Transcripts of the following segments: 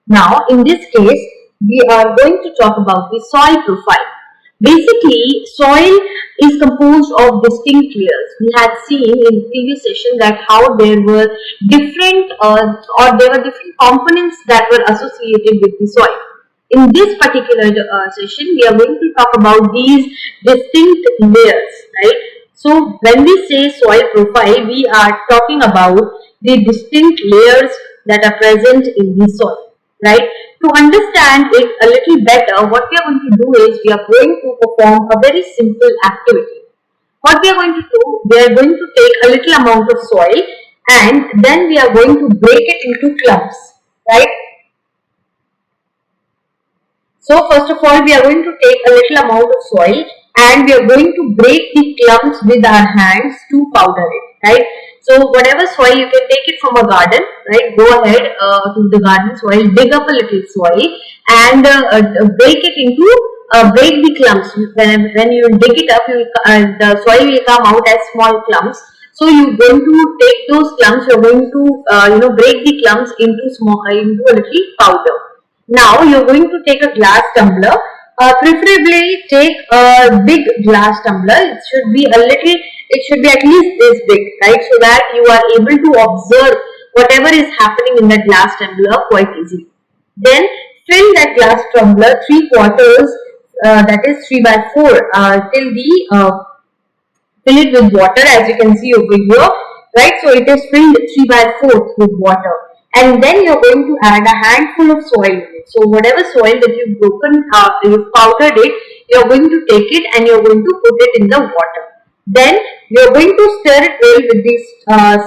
Now, in this case, we are going to talk about the soil profile. Basically, soil is composed of distinct layers. We had seen in previous session that how there were different components that were associated with the soil. In this particular session, we are going to talk about these distinct layers, right? So, when we say soil profile, we are talking about the distinct layers that are present in the soil, right? To understand it a little better, what we are going to do is we are going to perform a very simple activity. What we are going to do, we are going to take a little amount of soil and then we are going to break it into clumps, right? So first of all, we are going to take a little amount of soil and we are going to break the clumps with our hands to powder it, right? So whatever soil, you can take it from a garden, right? Go ahead to the garden soil, dig up a little soil and break it into, break the clumps. When you dig it up, the soil will come out as small clumps. So you're going to take those clumps, you're going to break the clumps into into a little powder. Now you're going to take a glass tumbler. Preferably take a big glass tumbler. It should be a little. It should be at least this big, right? So that you are able to observe whatever is happening in the glass tumbler quite easily. Then fill that glass tumbler 3/4. That is 3/4 till the fill it with water, as you can see over here, right? So it is filled 3/4 with water, and then you're going to add a handful of soil in it. So whatever soil that you've broken, you've powdered it, you're going to take it and you're going to put it in the water. Then you're going to stir it well with this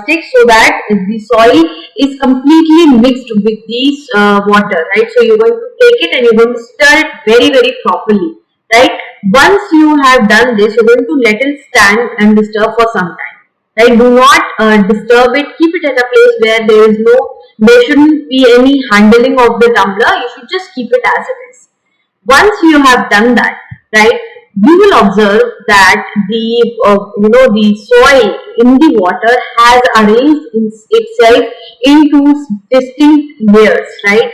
stick so that the soil is completely mixed with this water, right? So you're going to take it and you're going to stir it very, very properly, right? Once you have done this, you're going to let it stand and disturb for some time, right? Do not disturb it. Keep it at a place where there shouldn't be any handling of the tumbler. You should just keep it as it is. Once you have done that, right, you will observe that the soil in the water has arranged itself into distinct layers, right?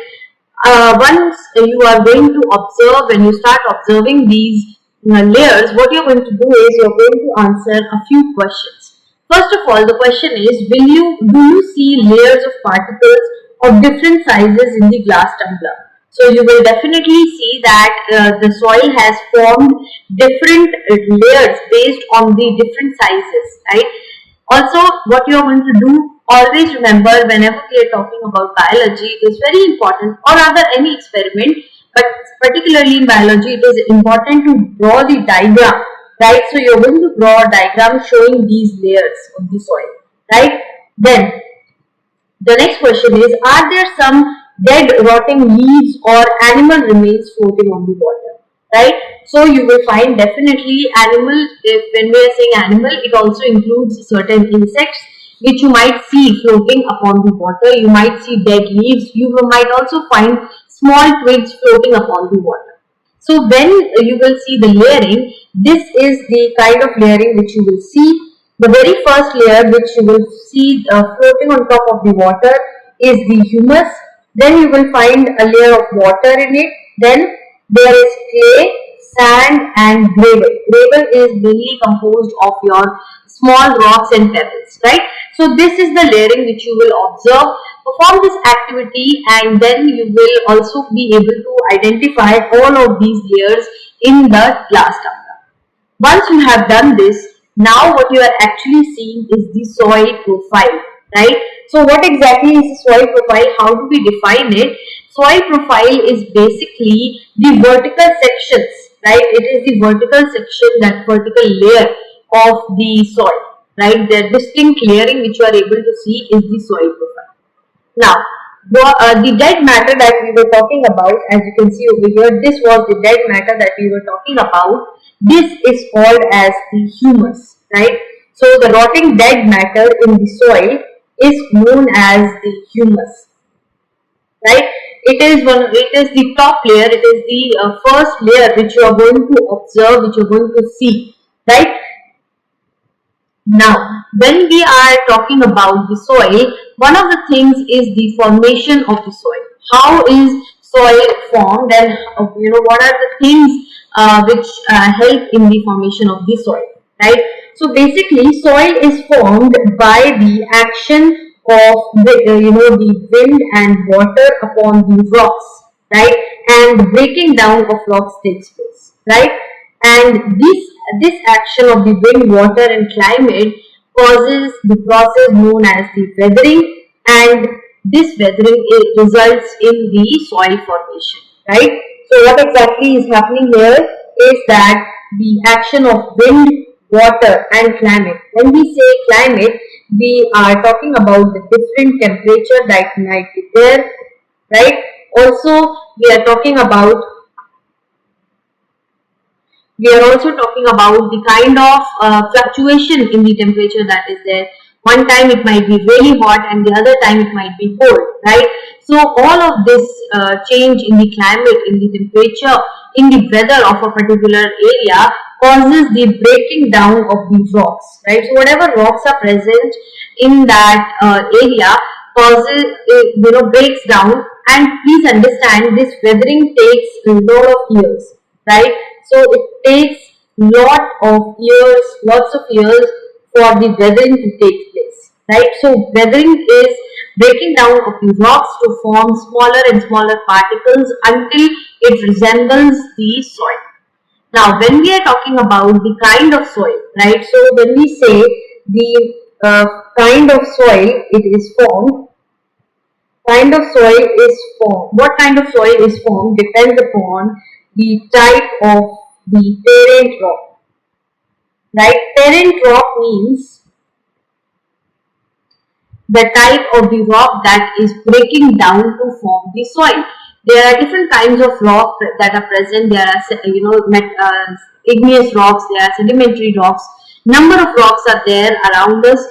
Once you are going to observe, when you start observing these layers, what you're going to do is you're going to answer a few questions. First of all, the question is, do you see layers of particles of different sizes in the glass tumbler? So you will definitely see that the soil has formed different layers based on the different sizes, right? Also, what you are going to do, always remember, whenever we are talking about biology, it is very important, or rather any experiment, but particularly in biology, it is important to draw the diagram, right? So you're going to draw a diagram showing these layers of the soil, right? Then the next question is, are there some dead rotting leaves or animal remains floating on the water, right? So you will find definitely animal. When we are saying animal, it also includes certain insects which you might see floating upon the water. You might see dead leaves. You might also find small twigs floating upon the water. So when you will see the layering, this is the kind of layering which you will see. The very first layer which you will see floating on top of the water is the humus. Then you will find a layer of water in it. Then there is clay, sand and gravel. Gravel is mainly composed of your small rocks and pebbles, right? So this is the layering which you will observe. Perform this activity and then you will also be able to identify all of these layers in the glass tumbler. Once you have done this, now what you are actually seeing is the soil profile, right? So what exactly is the soil profile? How do we define it? Soil profile is basically the vertical sections, right? It is the vertical section, that vertical layer of the soil, right? The distinct layering which you are able to see is the soil profile. Now, the dead matter that we were talking about, as you can see over here, this was the dead matter that we were talking about. This is called as the humus, right? So the rotting dead matter in the soil is known as the humus, right? It is the top layer. It is the first layer which you are going to observe, which you are going to see, right? Now, when we are talking about the soil, one of the things is the formation of the soil. How is soil formed, and what are the things which help in the formation of the soil, right? So basically, soil is formed by the action of the wind and water upon the rocks, right? And breaking down of rocks takes place, right? And this action of the wind, water, and climate causes the process known as the weathering, and this weathering results in the soil formation, right? So what exactly is happening here is that the action of wind, water, and climate. When we say climate, we are talking about the different temperature that might be there, right? Also, we are talking about the kind of fluctuation in the temperature that is there. One time it might be really hot and the other time it might be cold, right? So all of this change in the climate, in the temperature, in the weather of a particular area causes the breaking down of the rocks, right? So whatever rocks are present in that area causes, breaks down. And please understand, this weathering takes a lot of years, right? So it takes lots of years for the weathering to take place, right? So weathering is breaking down of the rocks to form smaller and smaller particles until it resembles the soil. Now, when we are talking about the kind of soil, right? So when we say the kind of soil it is formed, what kind of soil is formed depends upon the type of the parent rock, right? Parent rock means the type of the rock that is breaking down to form the soil. There are different kinds of rock that are present. There are igneous rocks, there are sedimentary rocks. Number of rocks are there around us.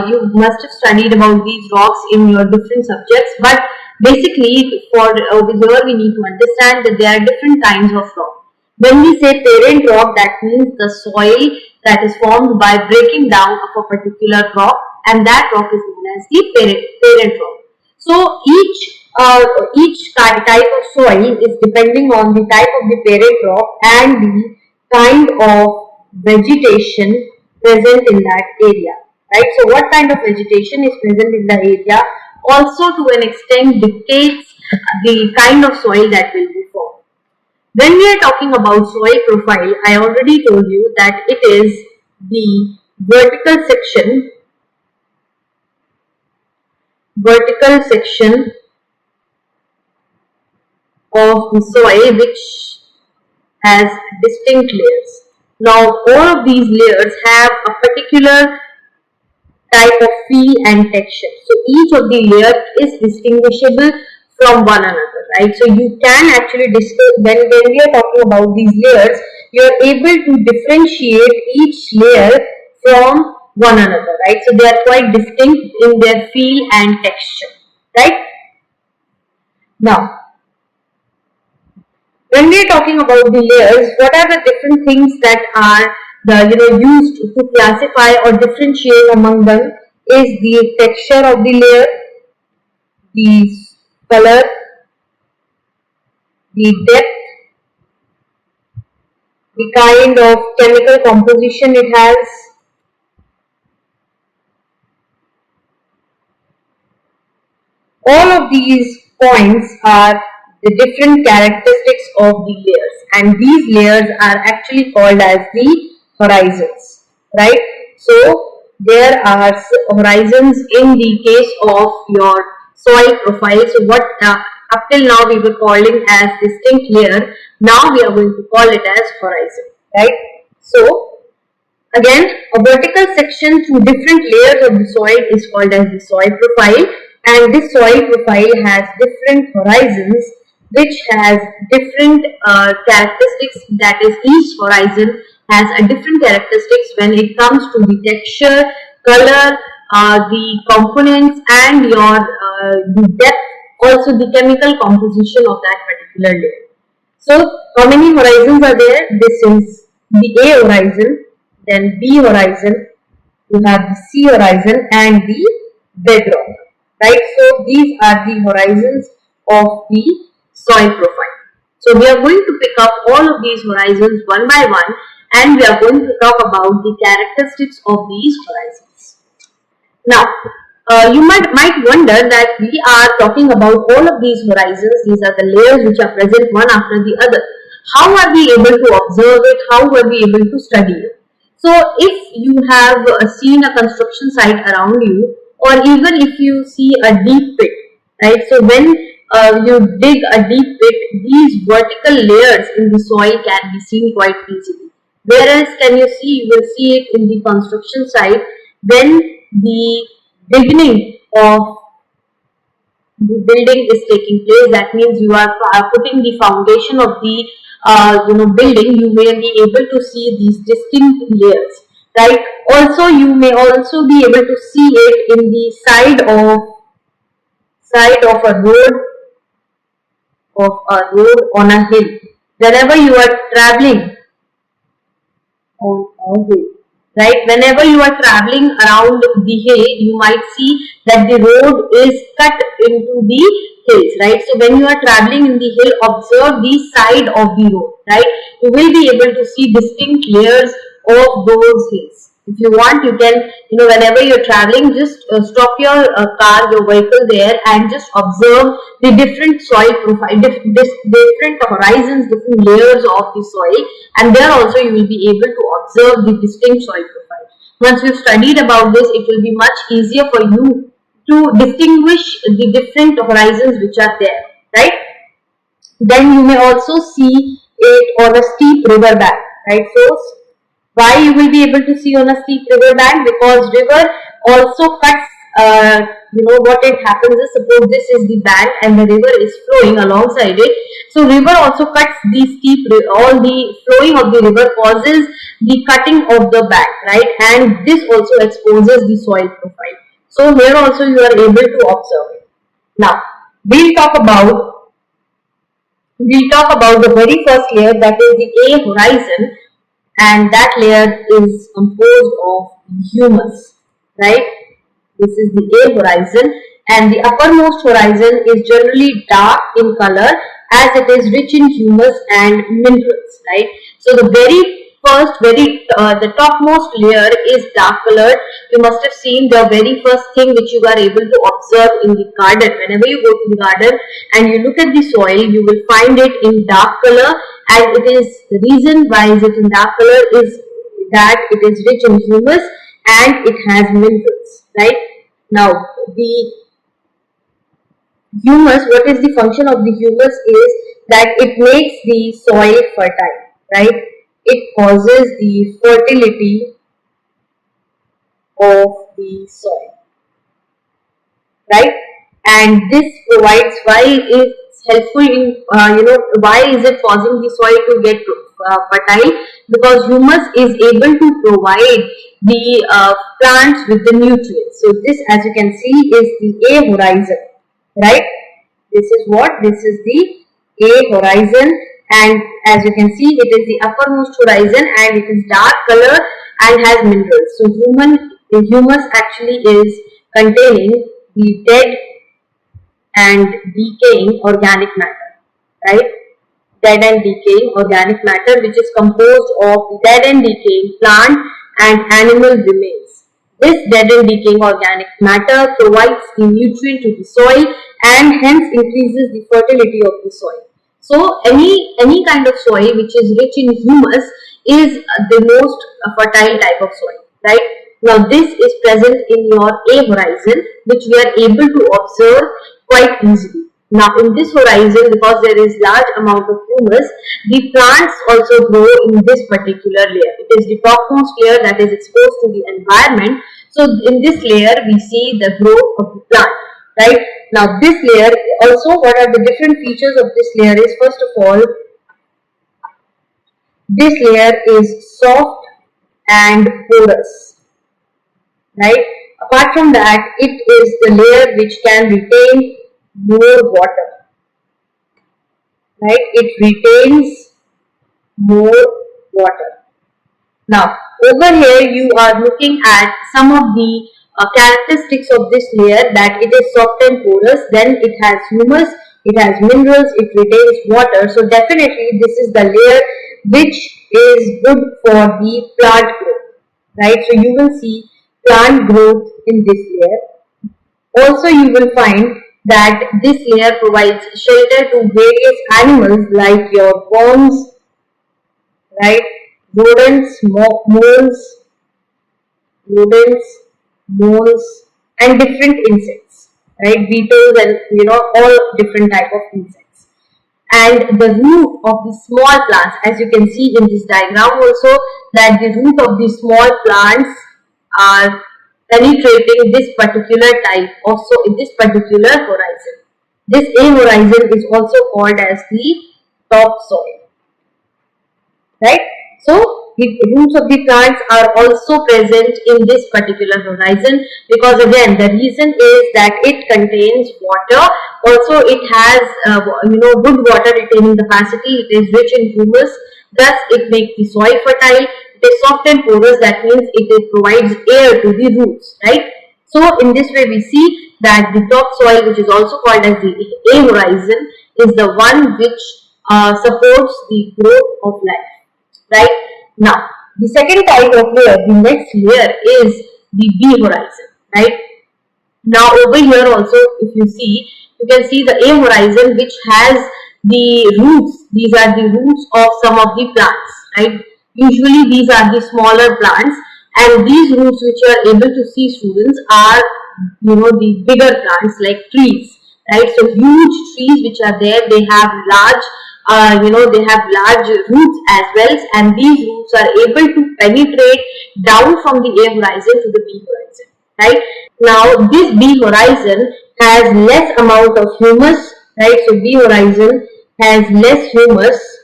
You must have studied about these rocks in your different subjects, but basically for over here we need to understand that there are different kinds of rock. When we say parent rock, that means the soil that is formed by breaking down of a particular rock, and that rock is known as the parent rock. So each type of soil is depending on the type of the parent rock and the kind of vegetation present in that area, right? So what kind of vegetation is present in the area also to an extent dictates the kind of soil that will be formed. When we are talking about soil profile, I already told you that it is the vertical section of the soil which has distinct layers. Now all of these layers have a particular type of feel and texture. So each of the layer is distinguishable from one another, right? So you can actually when we are talking about these layers, you are able to differentiate each layer from one another, right? So they are quite distinct in their feel and texture, right? Now, when we are talking about the layers, what are the different things that are used to classify or differentiate among them is the texture of the layer, the color, the depth, the kind of chemical composition it has, all of these points are the different characteristics of the layers, and these layers are actually called as the horizons, right? So there are horizons in the case of your soil profile. So what up till now we were calling as distinct layer, now we are going to call it as horizon, right? So again, a vertical section through different layers of the soil is called as the soil profile, and this soil profile has different horizons which has different characteristics. That is, each horizon has a different characteristics when it comes to the texture, color, the components, and the depth, also the chemical composition of that particular layer. So how many horizons are there? This is the A horizon, then B horizon, you have the sea horizon and the bedrock, right? So these are the horizons of the soil profile. So we are going to pick up all of these horizons one by one, and we are going to talk about the characteristics of these horizons. Now, you might wonder that we are talking about all of these horizons. These are the layers which are present one after the other. How are we able to observe it? How are we able to study it? So, if you have seen a construction site around you, or even if you see a deep pit, right? So, when you dig a deep pit, these vertical layers in the soil can be seen quite easily. Whereas, can you see? You will see it in the construction site when the beginning of the building is taking place. That means you are putting the foundation of the building. You may be able to see these distinct layers, right? Also, you may also be able to see it in the side of a road on a hill. Whenever you are traveling on a hill, right? Whenever you are traveling around the hill, you might see that the road is cut into the hills, right? So when you are traveling in the hill, observe the side of the road, right? You will be able to see distinct layers of those hills. If you want, you can, whenever you're traveling, just stop your car, your vehicle there, and just observe the different soil profile, different horizons, different layers of the soil, and there also you will be able to observe the distinct soil profile. Once you've studied about this, it will be much easier for you to distinguish the different horizons which are there, right? Then you may also see it on a steep river bank, right? So why you will be able to see on a steep river bank? Because river also cuts, what it happens is, suppose this is the bank and the river is flowing alongside it. So river also cuts the steep, all the flowing of the river causes the cutting of the bank, right? And this also exposes the soil profile. So here also you are able to observe it. Now, we'll talk about the very first layer, that is the A horizon, and that layer is composed of humus, right? This is the A horizon, and the uppermost horizon is generally dark in color as it is rich in humus and minerals, right? So the the topmost layer is dark colored. You must have seen the very first thing which you are able to observe in the garden. Whenever you go to the garden and you look at the soil, you will find it in dark color, and it is the reason why is it in dark color is that it is rich in humus and it has minerals, right? Now, the humus, what is the function of the humus is that it makes the soil fertile, right? It causes the fertility of the soil, right? And this provides, why it's helpful in, why is it causing the soil to get fertile? Because humus is able to provide the plants with the nutrients. So this, as you can see, is the A horizon, right? This is what? This is the A horizon, and as you can see, it is the uppermost horizon and it is dark color and has minerals. So humus actually is containing the dead and decaying organic matter, right? Dead and decaying organic matter, which is composed of dead and decaying plant and animal remains. This dead and decaying organic matter provides the nutrient to the soil and hence increases the fertility of the soil. So any kind of soil which is rich in humus is the most fertile type of soil, right? Now this is present in your A horizon, which we are able to observe quite easily. Now in this horizon, because there is large amount of humus, the plants also grow in this particular layer. It is the topmost layer that is exposed to the environment. So in this layer, we see the growth of the plant, right? Now this layer also, what are the different features of this layer is, first of all, this layer is soft and porous, right? Apart from that, it is the layer which can retain more water, right? It retains more water. Now, over here you are looking at some of the characteristics of this layer, that it is soft and porous, then it has humus, it has minerals, it retains water. So definitely this is the layer which is good for the plant growth, right? So you will see plant growth in this layer. Also you will find that this layer provides shelter to various animals like your worms, right? Rodents, rodents, moles, and different insects, right? Beetles and all different type of insects. And the root of the small plants, as you can see in this diagram also, that the root of the small plants are penetrating this particular type, also in this particular horizon. This A horizon is also called as the topsoil, right? So the roots of the plants are also present in this particular horizon, because again the reason is that it contains water. Also it has good water retaining capacity. It is rich in humus, thus it makes the soil fertile. It is soft and porous, that means it provides air to the roots, right? So in this way we see that the topsoil, which is also called as the A horizon, is the one which supports the growth of life. Right? Now, the second type of layer, the next layer is the B horizon, right? Now, over here also, if you see, you can see the A horizon which has the roots. These are the roots of some of the plants, right? Usually, these are the smaller plants, and these roots which you are able to see, students, are the bigger plants like trees, right? So huge trees which are there, they have large they have large roots as well, and these roots are able to penetrate down from the A horizon to the B horizon, right? Now this B horizon has less amount of humus, right? So B horizon has less humus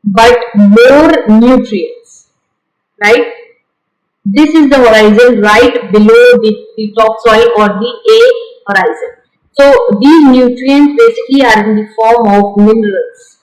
but more nutrients, right? This is the horizon right below the topsoil or the A horizon. So these nutrients basically are in the form of minerals,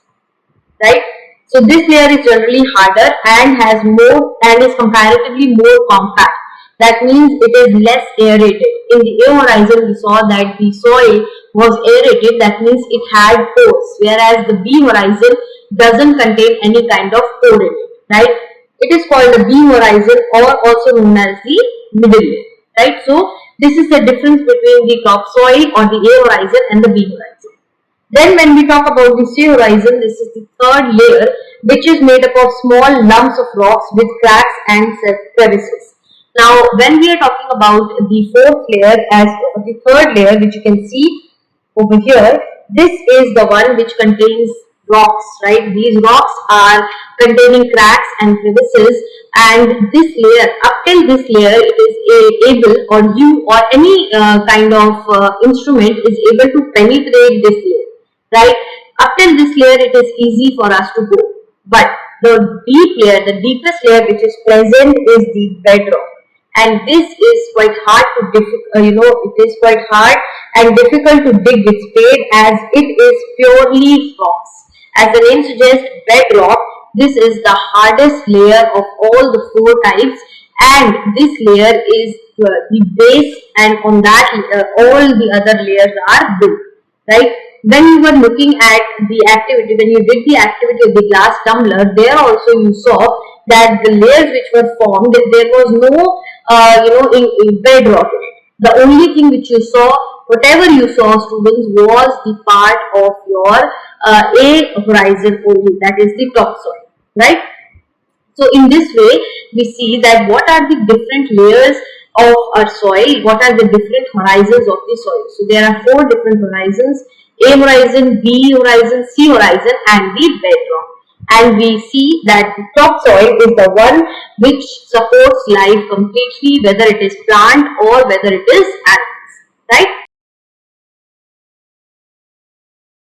right? So this layer is generally harder and has more and is comparatively more compact. That means it is less aerated. In the A horizon we saw that the soil was aerated, that means it had pores, whereas the B horizon doesn't contain any kind of pore in it, right? It is called the B horizon, or also known as the middle layer, right? So this is the difference between the topsoil or the A horizon and the B horizon. Then when we talk about the C horizon, this is the third layer, which is made up of small lumps of rocks with cracks and crevices. Now when we are talking about the fourth layer as the third layer, which you can see over here, this is the one which contains rocks, right? These rocks are containing cracks and crevices, and this layer, up till this layer, it is able, or you or any kind of instrument is able to penetrate this layer, right? Up till this layer it is easy for us to go, but the deep layer, the deepest layer which is present is the bedrock, and this is quite hard to it is quite hard and difficult to dig with spade, as it is purely rocks. As the name suggests, bedrock, this is the hardest layer of all the four types, and this layer is the base, and on that all the other layers are built, right? When you were looking at the activity, when you did the activity of the glass tumbler, there also you saw that the layers which were formed, there was no in bedrock in it. The only thing which you saw, whatever you saw, students, was the part of your A horizon only, that is the topsoil, right? So in this way, we see that what are the different layers of our soil, what are the different horizons of the soil. So there are four different horizons: A horizon, B horizon, C horizon, and the bedrock. And we see that the topsoil is the one which supports life completely, whether it is plant or whether it is animals, right?